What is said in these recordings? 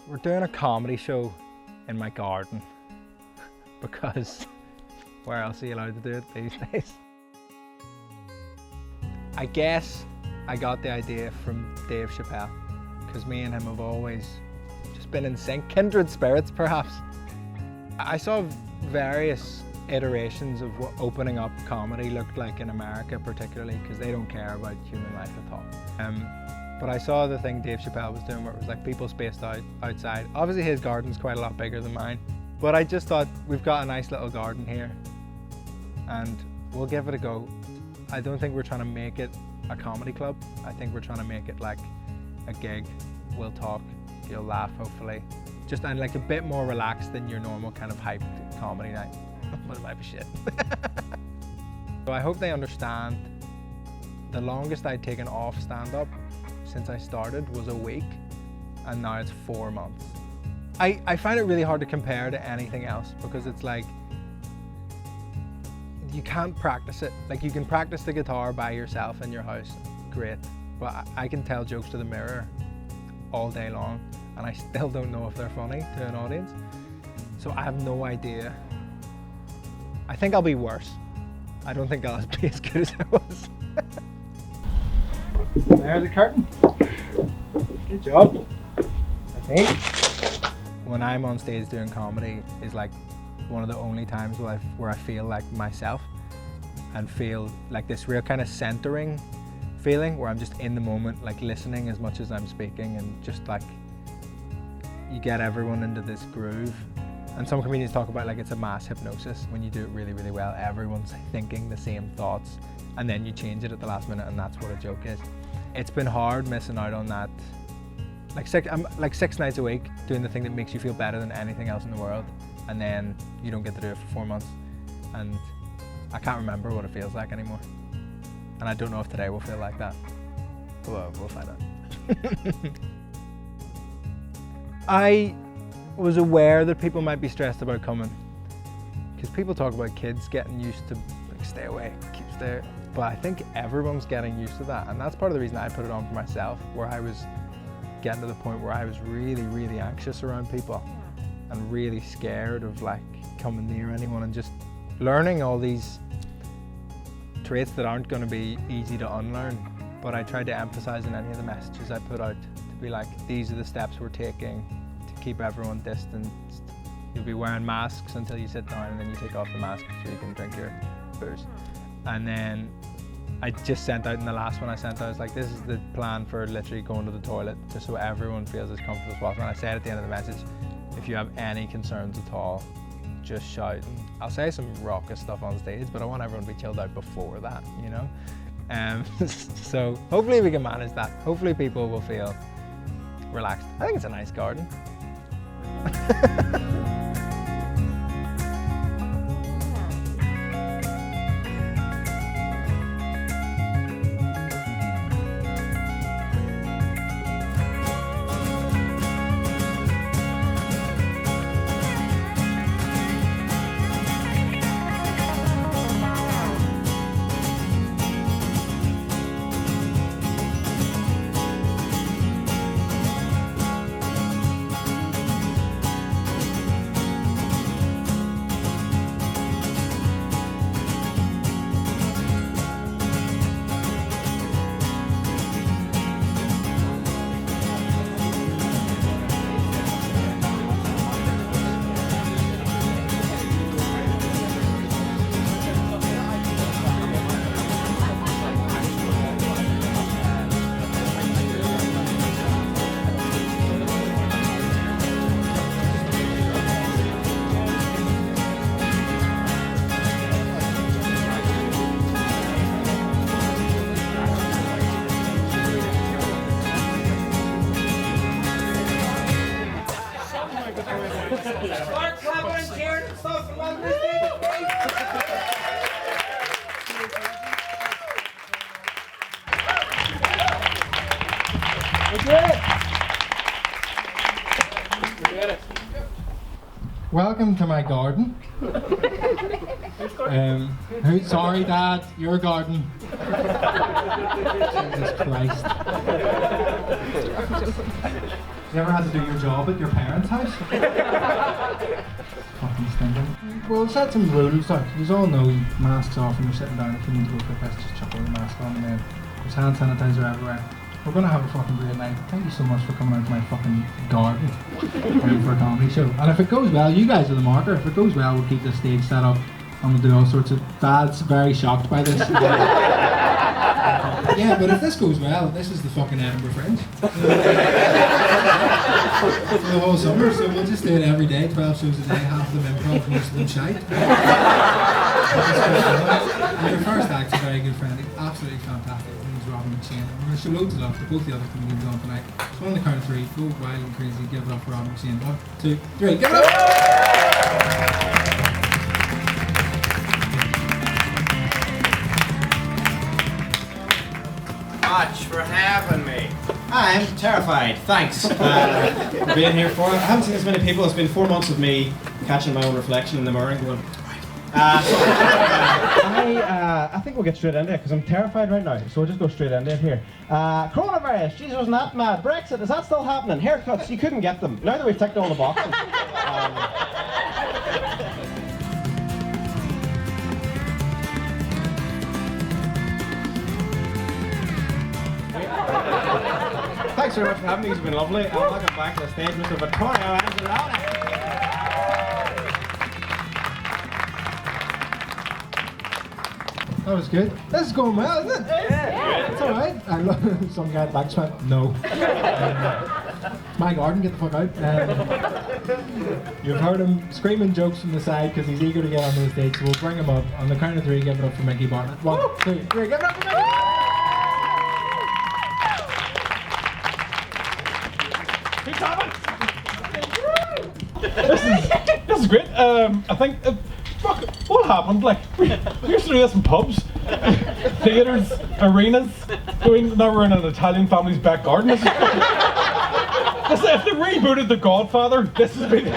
We're doing a comedy show in my garden because where else are you allowed to do it these days? I guess I got the idea from Dave Chappelle because me and him have always just been in sync, kindred spirits perhaps. I saw various iterations of what opening up comedy looked like in America, particularly because they don't care about human life at all. But I saw the thing Dave Chappelle was doing where it was like people spaced out outside. Obviously his garden's quite a lot bigger than mine, but I just thought we've got a nice little garden here and we'll give it a go. I don't think we're trying to make it a comedy club. I think we're trying to make it like a gig. We'll talk, you'll laugh hopefully. Just and like a bit more relaxed than your normal kind of hyped comedy night. But it might be shit. So I hope they understand the longest I'd taken off stand-up since I started was a week, and now it's 4 months. I find it really hard to compare to anything else because it's like, you can't practice it. Like you can practice the guitar by yourself in your house, great. But I can tell jokes to the mirror all day long and I still don't know if they're funny to an audience. So I have no idea. I think I'll be worse. I don't think I'll be as good as I was. There's the curtain. Good job, I think. When I'm on stage doing comedy is like one of the only times where I feel like myself and feel like this real kind of centering feeling where I'm just in the moment, like listening as much as I'm speaking, and just like you get everyone into this groove. And some comedians talk about like it's a mass hypnosis. When you do it really, really well, everyone's thinking the same thoughts and then you change it at the last minute and that's what a joke is. It's been hard missing out on that. I'm like 6 nights a week doing the thing that makes you feel better than anything else in the world, and then you don't get to do it for 4 months. And I can't remember what it feels like anymore. And I don't know if today will feel like that. Well, we'll find out. I was aware that people might be stressed about coming because people talk about kids getting used to like stay away, keep stay. But I think everyone's getting used to that, and that's part of the reason I put it on for myself, where I was getting to the point where I was really, really anxious around people and really scared of like coming near anyone and just learning all these traits that aren't going to be easy to unlearn. But I tried to emphasize in any of the messages I put out to be like, these are the steps we're taking to keep everyone distanced. You'll be wearing masks until you sit down and then you take off the mask so you can drink your booze. And then I just sent out in the last one I sent out, I was like, this is the plan for literally going to the toilet just so everyone feels as comfortable as possible. And I said at the end of the message, if you have any concerns at all, just shout. I'll say some raucous stuff on stage, but I want everyone to be chilled out before that, you know? So hopefully we can manage that. Hopefully people will feel relaxed. I think it's a nice garden. Start clapping and cheering and stuff along this day. We did it. Welcome to my garden. Sorry, Dad, your garden. Jesus Christ. You ever had to do your job at your parents' house? Fucking stinking. Well, set some rules out. You all know masks off when you're sitting down. If you need to go for a piss, just chuck your mask on, and then there's hand sanitizer everywhere. We're gonna have a fucking great night. Thank you so much for coming out to my fucking garden for a comedy show. And if it goes well, you guys are the marker. If it goes well, we'll keep the stage set up and we'll do all sorts of. Dad's very shocked by this. Yeah, but if this goes well, this is the fucking Edinburgh Fringe. For the whole summer, so we'll just do it every day, 12 shows a day, half of them improv, most of them shite. And your first act's a very good friend, he's absolutely fantastic. His name's Robbie McShane. We're going to show loads of love to both the other comedians on tonight. So on the count of 3, go wild and crazy, give it up for Robbie McShane. 1, 2, 3, give it up! Much for having me. I'm terrified. Thanks for being here for it. I haven't seen as many people. It's been 4 months of me catching my own reflection in the mirror and going, I think we'll get straight into it because I'm terrified right now. So we'll just go straight into it here. Coronavirus, Jesus, wasn't that mad? Brexit, is that still happening? Haircuts, you couldn't get them. Now that we've ticked all the boxes. Thanks very much for having me, it's been lovely. Welcome back to the stage, Mr. Vittorio Angelone. That was good. This is going well, isn't it? Yeah. It's alright. I love some guy at the back went, no. My garden, get the fuck out. You've heard him screaming jokes from the side because he's eager to get on the stage, so we'll bring him up. On the count of 3, give it up for Micky Bartlett. 1, 2, 3, give it up for Micky! This is great. I think, fuck, what happened? Like, we used to do this in pubs, theatres, arenas. Now we're in an Italian family's back garden. This is fucking, if they rebooted The Godfather, this has been.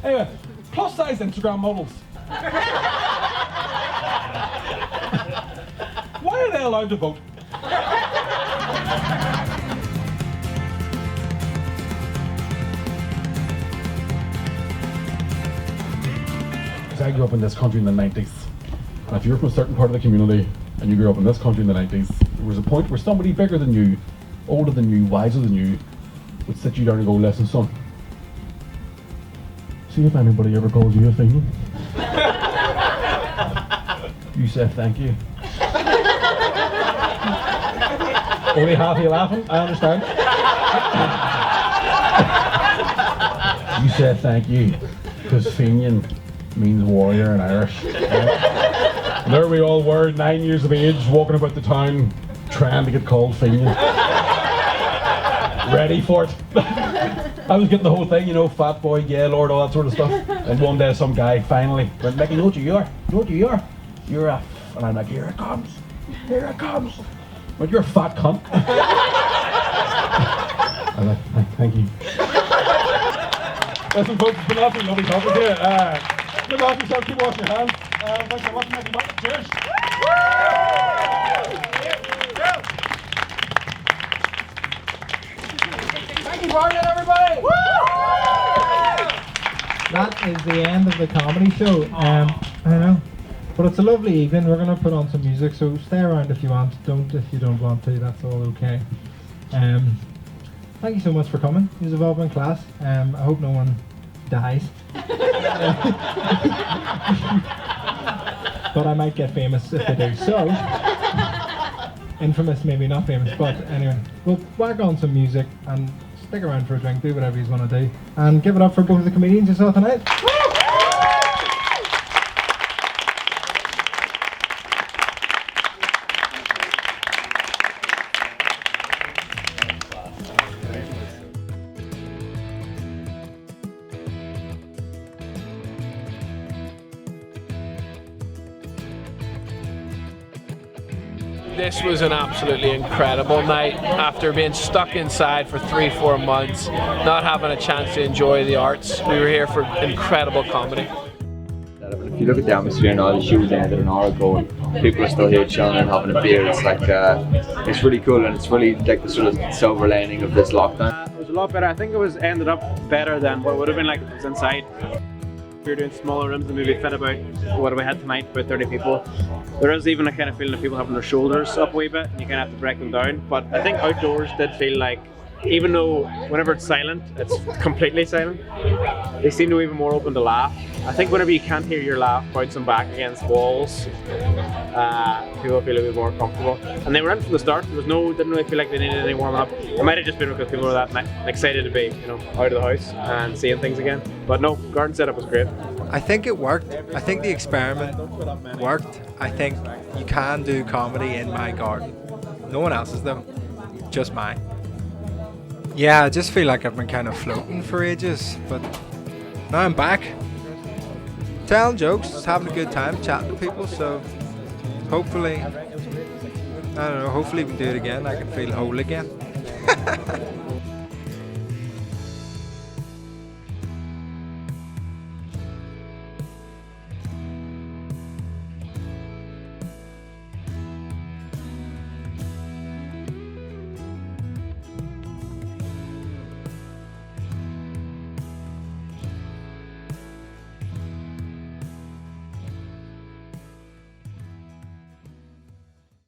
Anyway, plus size Instagram models. Why are they allowed to vote? I grew up in this country in the 90s. And if you're from a certain part of the community and you grew up in this country in the 90s, there was a point where somebody bigger than you, older than you, wiser than you, would sit you down and go, listen son, see if anybody ever calls you a thing. You say thank you. Only half of you laughing, I understand. You said thank you, because Fenian means warrior in Irish. Right? And there we all were, 9 years of age, walking about the town, trying to get called Fenian. Ready for it. I was getting the whole thing, you know, fat boy, yeah lord, all that sort of stuff. And one day some guy finally went, Mickey, you know what you are? You know what you are? You're a... And I'm like, here it comes. Here it comes. But you're a fat cunt. I'm like, thank you. Listen folks, it's been absolutely lovely talking to you. Look after yourself, keep washing your hands. Thanks for watching, Micky Bartlett. Cheers. Micky Bartlett, everybody! That is the end of the comedy show. I know. But it's a lovely evening. We're going to put on some music, so stay around if you want. Don't if you don't want to. That's all okay. Thank you so much for coming. You've all been class. I hope no one dies. But I might get famous if they do. So, infamous, maybe not famous. But anyway, we'll whack on some music and stick around for a drink. Do whatever you want to do, and give it up for both of the comedians you saw tonight. This was an absolutely incredible night. After being stuck inside for 3-4 months, not having a chance to enjoy the arts, we were here for incredible comedy. If you look at the atmosphere now, the show was ended an hour ago, and people are still here chilling and having a beer. It's like it's really cool, and it's really like the sort of silver lining of this lockdown. It was a lot better. I think it was ended up better than what it would have been like if it was inside. We were doing smaller rooms and maybe fit about what we had tonight, about 30 people. There is even a kind of feeling of people having their shoulders up a wee bit, and you kind of have to break them down. But I think outdoors did feel like, even though whenever it's silent, it's completely silent, they seem to be even more open to laugh. I think whenever you can't hear your laugh bouncing back against walls, people feel a bit more comfortable. And they were in from the start. There was didn't really feel like they needed any warming up. It might have just been because people were that excited to be, out of the house and seeing things again. But no, garden setup was great. I think it worked. I think the experiment worked. I think you can do comedy in my garden. No one else's though, just mine. Yeah, I just feel like I've been kind of floating for ages, but now I'm back. Telling jokes, just having a good time, chatting to people, so hopefully, I don't know, hopefully we can do it again. I can feel whole again.